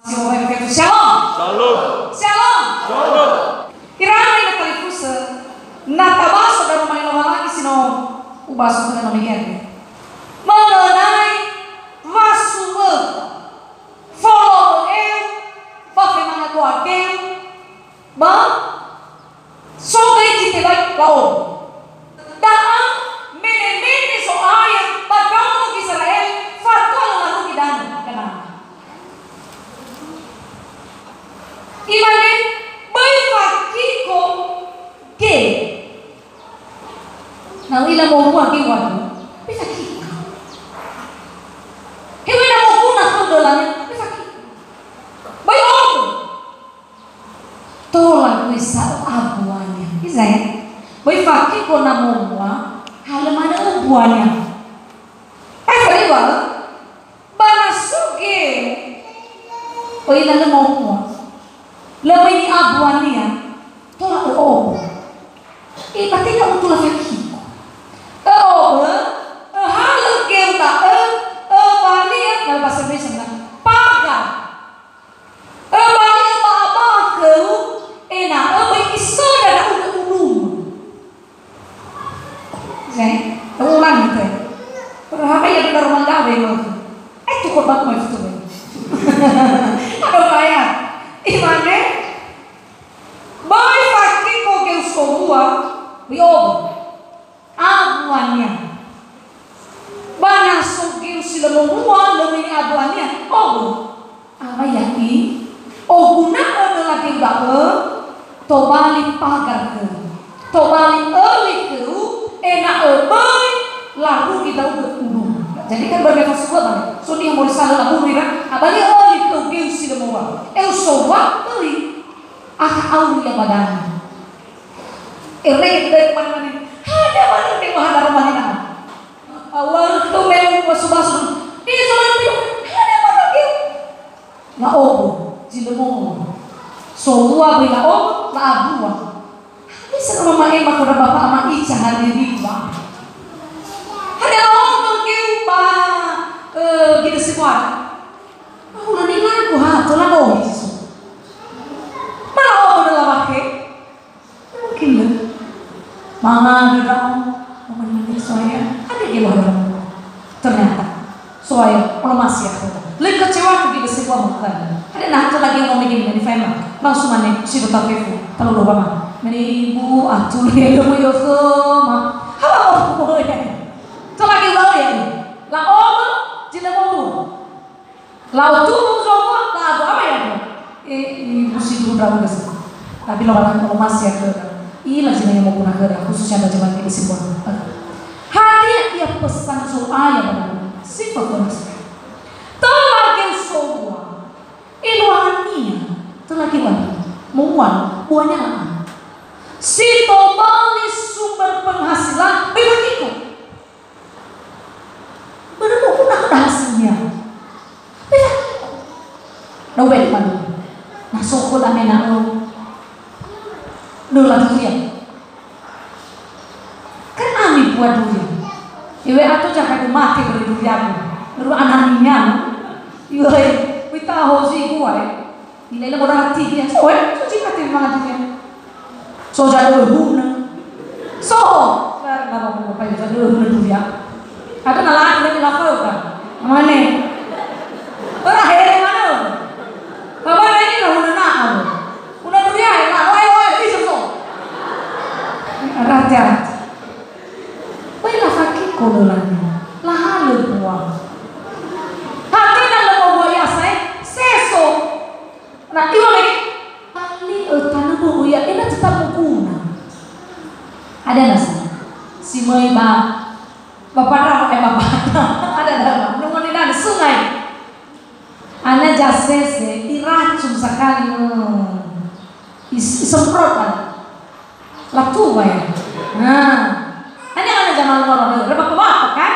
Shalom. Shalom. Shalom. Shalom. Kirana ina kalifusa natabaso dalam main lagi sino ubaso na namigyan. Mengenai vasuwe follow bafe mga kuakel ba sogai jite baik lao daan menene so ayat pagkaw Israel fatwa na rugidan kana imane bai fakiko ke na ila mo kwa ke wadu bisa ki hewe na mo kuna tudolanya bisa ki bai om tola kuisa abuanya bisa ya bai fakiko na mo kwa halamana ubuanya ai wa bana suge oi na mo kwa lebih ni abuan dia tolak berarti kamu tulah fakir hal kita balik dalam bahasa Indonesia pagar balik apa kau enak iso dan ulum saya ulang gitu berapa yang benar menggawe itu korban mau itu ada kaya imane bai fakiko ke usohua biobo abuannya bana sogi usilamua lebih abuannya apa yaki oguna adalah tiba tobali pagar ke tobali ke enak bai lalu kita udah jadi kan berbeda semua bang so dia mau disalah lalu mira abali ke ke usilamua usohua beli au ya badan erek dari mana-mana ada mana di mana rumahnya awal tu memang masuk ini zaman itu ada mana kiu na jilemo semua bila na abua bisa mama emak kuda bapak ama ica hari ini bang ada kiu ba gitu semua nanti lagu tu lagu mau adalah pakai mungkin lah mana kita memenuhi soalnya ada di luar ternyata soalnya kalau masih ada lebih kecewa kita semua makan ada nak tu lagi ngomong begini di family langsung mana si dokter Fefu kalau lupa mah meni ibu acul ya kamu yo sama apa mau ya tu lagi bawa ya lah jila mau laut tu semua tak apa ya ibu si dulu besar tapi kalau masih ada ila jina yang mau guna gerak khususnya bagaimana ini semua hadiah ia pesan soal yang sifat manusia telagi semua iluannya telagi wanita mual buahnya si tobali sumber penghasilan begitu benar pun ada hasilnya begitu nobel mana nah sokol amena dolar durian kan ami buat durian iwe atau jangan mati beri durian baru anaknya iwe kita hozi kuai ini lah orang hati dia so jika terima durian so jadi huna so karena apa yang jadi huna durian ada nalar dia dilapor kan mana orang akhirnya mana kapan ini lah huna nak huna durian nak raja, wala fakir kololanya, lahalu buang. Hati dalam buah yasai, seso. Nah, iwa lagi, kali tanah buah ya, ini tetap menguna. Ada nasi, si Mei bapak ada dalam, nungguin ada sungai. Anak jasese, diracun sekali, semprot kan. Latu ya. Nah, hanya ada zaman orang rebak apa kan?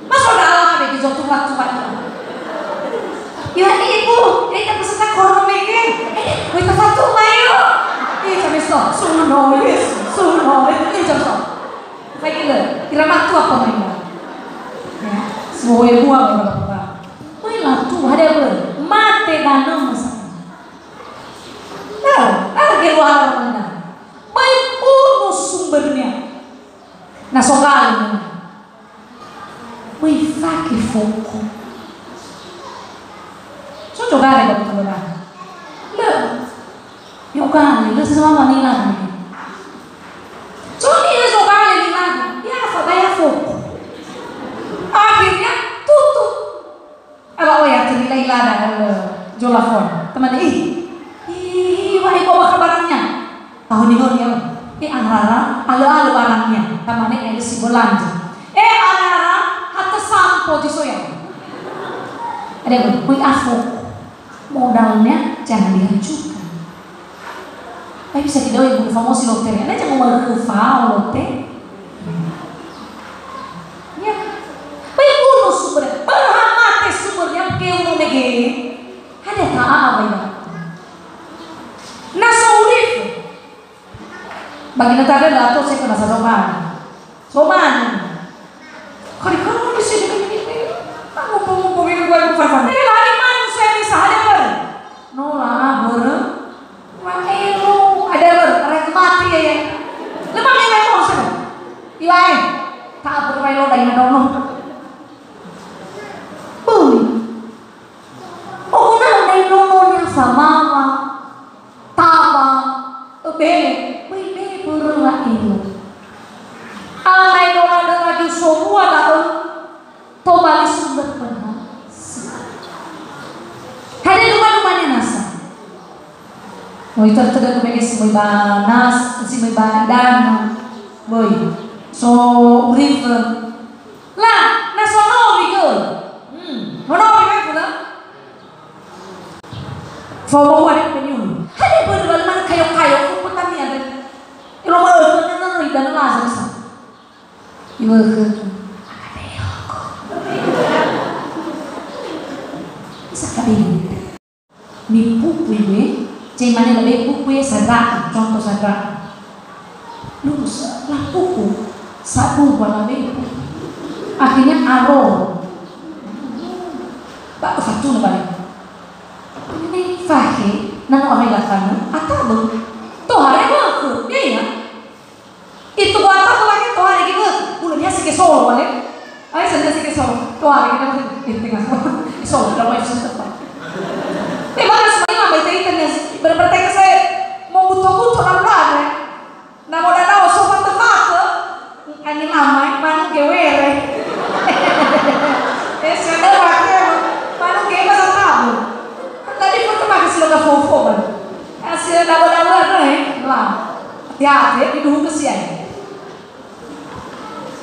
Masuk dalam ada di jatuh latu ya ibu, ini kan peserta korban ini. Kita satu mayo. Ini kami suno, ini jatuh. Kayak gitu. Kira matu apa mainnya? Ya, semua ibu apa? Wih latu ada apa? mate danau masalah. Nah, harga luar mana? Baik penuh sumbernya. Nah soalnya, baik fakir fokus. So coba deh kalau teman-teman. Lah, yuk kan, itu semua wanita nih. So ini soalnya nih lagi, ya fakir fokus. Akhirnya tutup. Apa ya cerita ilada Jolafon teman wahai bawa kabarnya tahun ini ya anara ala barangnya tamane ada si belanja anara hatta sampo di soya ada bui afo modalnya jangan dihancurkan tapi bisa kita ibu famosi lotre ada jangan mau ke lotre ya baik bunuh sumber berhamate sumbernya keu mege ada tak apa ya nah sourif bagi negara dato saya kena soman kali di sini aku mau ini gue bukan lagi manusia bisa ada ber nolah ber makelo ada ber rek mati ya lemah yang mau sih iwai tak bermain lo dari mana sama tama bebe berulah itu alai doa lagi semua lalu tobali sumber penghasilan ada rumah-rumahnya nasa mau itu terdapat bagi semua banas semua badan boy so river lah nasional gitu mana pula Fawa ada penyuh. Ada berulang mana kayu putan ni ada. Ilo mahu kena dan lazim sah. Ibu ke. Bisa kabin. Ni buku ini, cai mana lebih buku sadar, contoh sadar. Lulus lah buku, sabu wala buku. Akhirnya aro. Tak satu balik. Ini fakir, nang orang lakukan, atau tuh hari aku, ya, itu buat apa lagi tuh hari kita, bulannya sih kesol, boleh, ayo saja sih kesol, tuh hari kita masih tinggal kesol, dalam itu tempat. Memang semuanya baca internet, berpercaya saya mau butuh apa, nah mau dah sopan tempat, kan ini lama, mana kewere, sudah waktu, mana kewere tahu. Tadi foto pakai siloga fofo kan, hasil dawa-dawa lah, ya, di dulu kesian.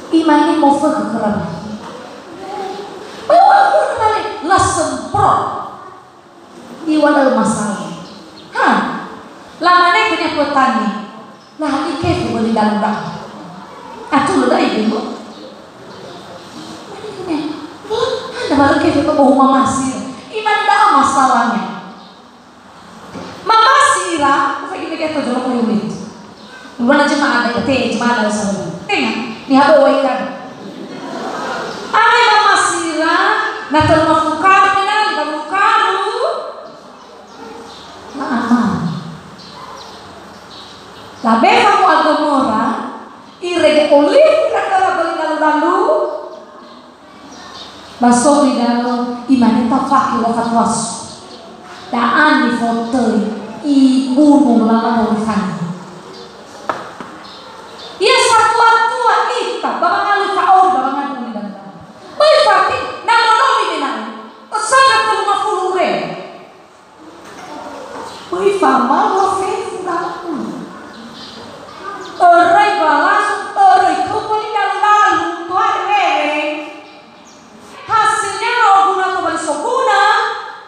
Iman ini mau kekeran. Bawa aku kembali, lah semprot, iwan masalah. Lamanya punya petani, nah ini kayak beli dalam dah. Atuh udah ibu. Ada baru kayak itu mau masih. Iman dah masalahnya. Mama sira, apa ini kita jual kulit. Bukan cuma ada ada sama. Tengok, ni habo waikan. Ay mama sira, natal mafukado na, mafukado. Mama. Labe kamu agomora, irege olive kata balik lalu. Basok di dalam iman itu fakir wakat was. Daan di foto ibu nulala urusan. Ia satu kita bapak ngalu kaor bapak ngalu di dalam. Baik fakir nama nomi minang. Sangat terima fulure. Baik fama wafe fudaku. Erai balas erai kembali dalam lalu tuan hasilnya guna kembali soguna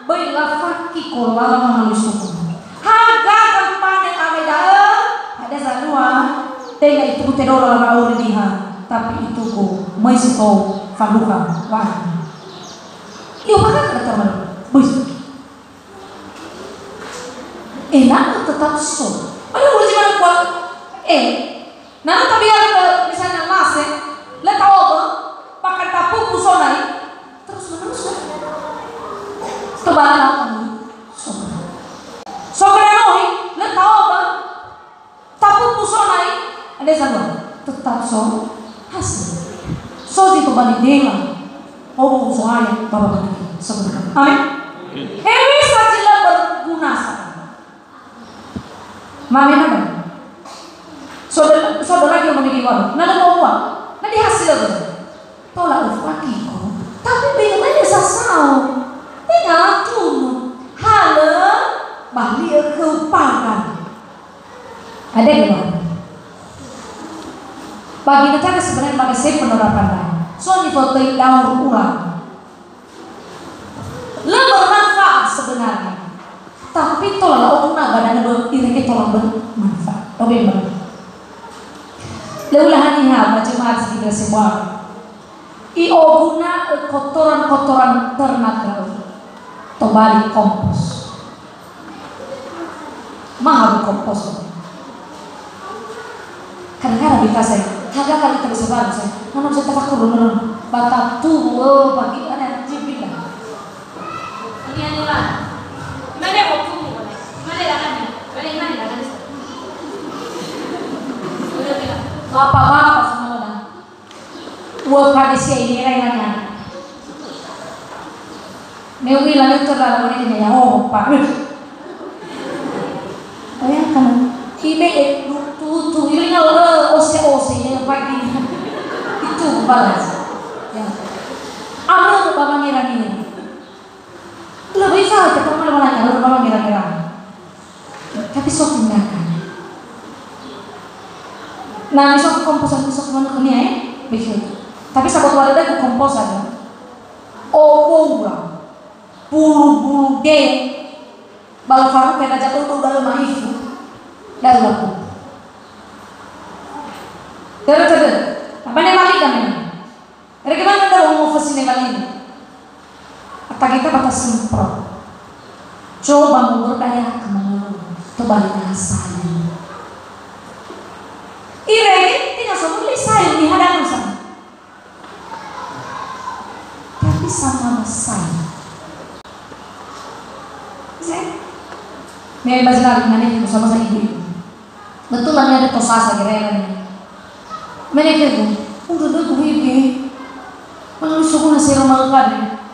baiklah fakir kolala mengalus soguna harga kampanye ameda ada zanua tega itu teror lawan dia tapi itu ko masih tahu faluka wah iyo bakal kata teman bus enak tetap so ada uji mana kuat nana tapi ada misalnya nasi letak apa pakai tapu kusonai terus menerus bala kami. Sobra noi, le tahu ba? Tapos puso naik, ada sama. Tetap so hasil. So di kembali dengan, oh soalnya bapak kami sebenarnya. Amin. Hewi sajilah berguna sana. Mami nama. Saudara yang memiliki warung, nada mau uang, nada hasil tu. Tolak ufaki ko, tapi bagaimana sasau? Tinggal tu, hala balik ke pagan. Ada di mana? Bagi negara sebenarnya manusia penerapan lain. So ni foto daur ulang. Lebih bermanfaat sebenarnya. Tapi tolak orang badan ini tolak bermanfaat. Lebih bermanfaat. Leulah niha macam kita semua. Io guna kotoran-kotoran ternak kembali kompos. Mahal kompos. Kadang-kadang kita saya, kadang kali kita bisa baru saya, mana bisa tafakur benar, batak tuh, pagi ada jibin lah. Ini adalah, mana mau tuh, mana lakukan, mana lakukan. Bapak-bapak semua dah. Buat kadisia ini lainnya. Mewi lalu terlalu ini ya, oh pak. Bayangkan, ibe tu ini kalau ose yang pagi itu balas. Ya. Apa bapak ngira-ngira? Lebih salah kita malah nanya, bapak ngira-ngira. Tapi so tindakan. Nah, besok komposan besok mana kini ya? Begitu. Tapi sahabat wadah itu kompos aja. Oh, buang. Bulu-bulu deh. Baru faru kena jatuh tuh dalam mahifu. Dalam laku. Terus. Apa nih balik kan ini? Bagaimana kita mau fasilitas ini? Apa kita batas semprot? Coba mengurdaya kemana? Terbalik asalnya. Irene tidak semua sayur di hadapan sana, tapi sama sayur. Saya baca mana itu sama saya ibu. Betul lah ada tosasa kira-kira ni. Mana itu? Udah dah gue ibu. Mana suku nasi ramal kan?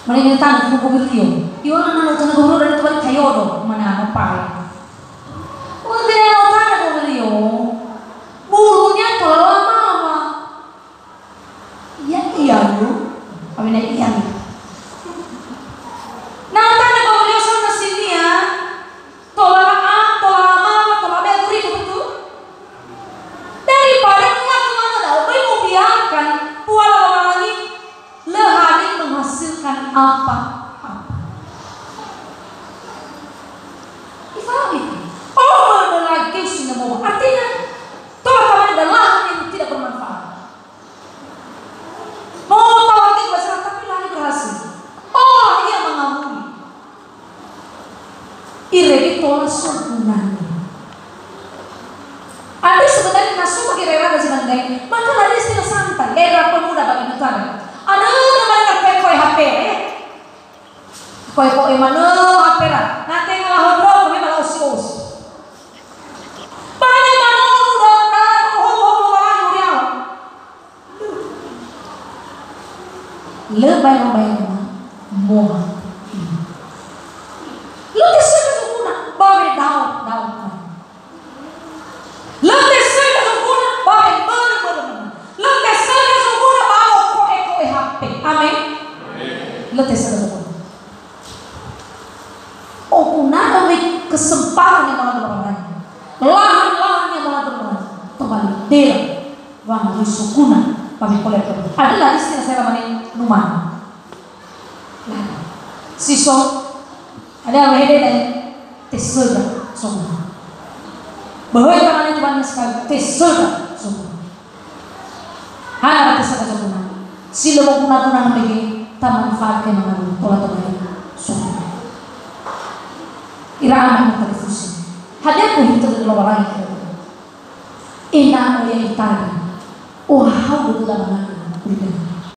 Mana ini tanah kubu berliu. Iwan anak tanah kubu dari tempat kayodo mana apa? Udah dia tanah kubu berliu. Bulunya kalau lama, ya iya lu, apa ini iya nih? Nah tanda kalau dia sana sini ya, tolak beri betul. Daripada enggak kemana dah, beri mau biarkan puala orang lagi lehani menghasilkan apa? Ifahami? Oh mana lagi sih mau artinya? Tolak ada lahan yang tidak bermanfaat. Mau tahu arti bahasa tapi lahan berhasil. Oh ia mengamuni. Ireki tolak surgunanya. Ada sebenarnya masuk bagi rela di Bandai. Maka ada istilah santai. Era pemuda bagi negara. Ada namanya koi HP. Koi mana HP lah. Nanti ngalah hodro kami malah usi. Lebay-lebay moha. Lu tesir ke sukuna, bawa daun. Lu tesir ke sukuna, bawa bener. Lu tesir ke sukuna, bawa koe HP. Amin. Lu tesir ke sukuna. Oh, kuna ada kesempatan yang malah teman-teman. Lahan-lahan yang malah teman-teman. Kembali dia, wang sukuna. Kami kolektor. Adalah istilah saya namanya numan. Siso ada wahede dan tesoga semua. Bahwa yang namanya tuannya sekali tesoga semua. Hanya tesoga semua. Sila mau guna-guna lagi taman fakir mengaruh pola teman semua. Iraan yang terdifusi. Hadir pun itu dari luar lagi. Enak yang ditanya. Oh, how betul banget.